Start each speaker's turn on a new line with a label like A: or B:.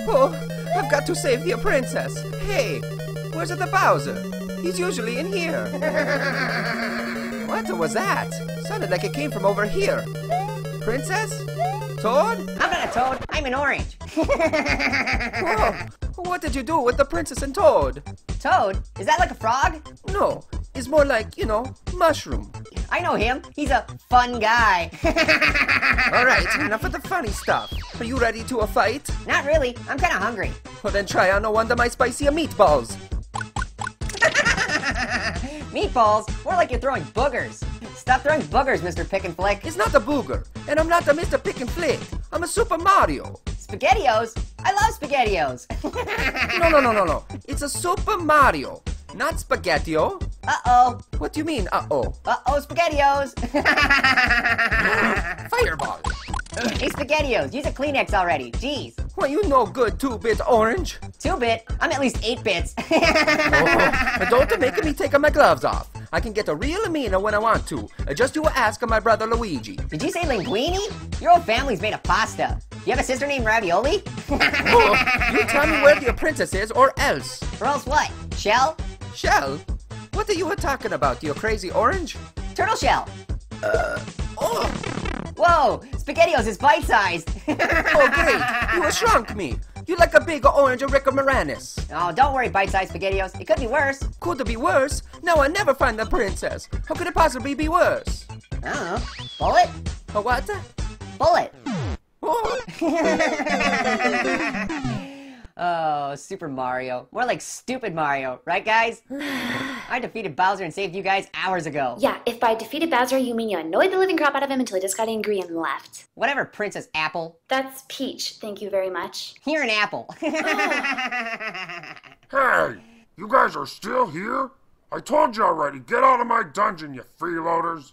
A: Oh, I've got to save the princess. Hey, where's the Bowser? He's usually in here. What was that? Sounded like it came from over here. Princess? Toad?
B: I'm not a toad, I'm an orange.
A: Whoa. What did you do with the princess and Toad?
B: Toad? Is that like a frog?
A: No, it's more like, you know, mushroom.
B: I know him. He's a fun guy.
A: All right, enough of the funny stuff. Are you ready to a fight?
B: Not really. I'm kind of hungry.
A: Well, then try on one of my spicy meatballs.
B: Meatballs? More like you're throwing boogers. Stop throwing boogers, Mr. Pick and Flick.
A: It's not a booger, and I'm not a Mr. Pick and Flick. I'm a Super Mario.
B: SpaghettiOs? I love SpaghettiOs.
A: No. It's a Super Mario, not Spaghetti-O.
B: Uh-oh.
A: What do you mean, uh-oh?
B: Uh-oh, SpaghettiOs.
A: Fireball.
B: Hey, SpaghettiOs, use a Kleenex already. Jeez.
A: Well, you know good 2-bit orange.
B: 2-bit? I'm at least 8 bits.
A: Oh, don't make me take my gloves off. I can get a real mean when I want to. Just you ask my brother Luigi.
B: Did you say linguine? Your whole family's made of pasta. You have a sister named Ravioli?
A: Oh, you tell me where the princess is or else.
B: Or else what? Shell?
A: Shell? What are you talking about, you crazy orange?
B: Turtle shell.
A: Oh,
B: Whoa, SpaghettiOs is bite-sized.
A: oh great, you shrunk me. You like a big orange Rick Moranis.
B: Oh, don't worry, bite-sized SpaghettiOs. It could be worse.
A: Could it be worse? Now I never find the princess. How could it possibly be worse?
B: I don't know. Bullet?
A: A what?
B: Bullet.
A: Oh.
B: Oh, Super Mario. More like stupid Mario, right guys? I defeated Bowser and saved you guys hours ago.
C: Yeah, if by defeated Bowser you mean you annoyed the living crap out of him until he just got angry and left.
B: Whatever, Princess Apple.
C: That's Peach, thank you very much.
B: You're an apple.
D: Hey, you guys are still here? I told you already, get out of my dungeon, you freeloaders.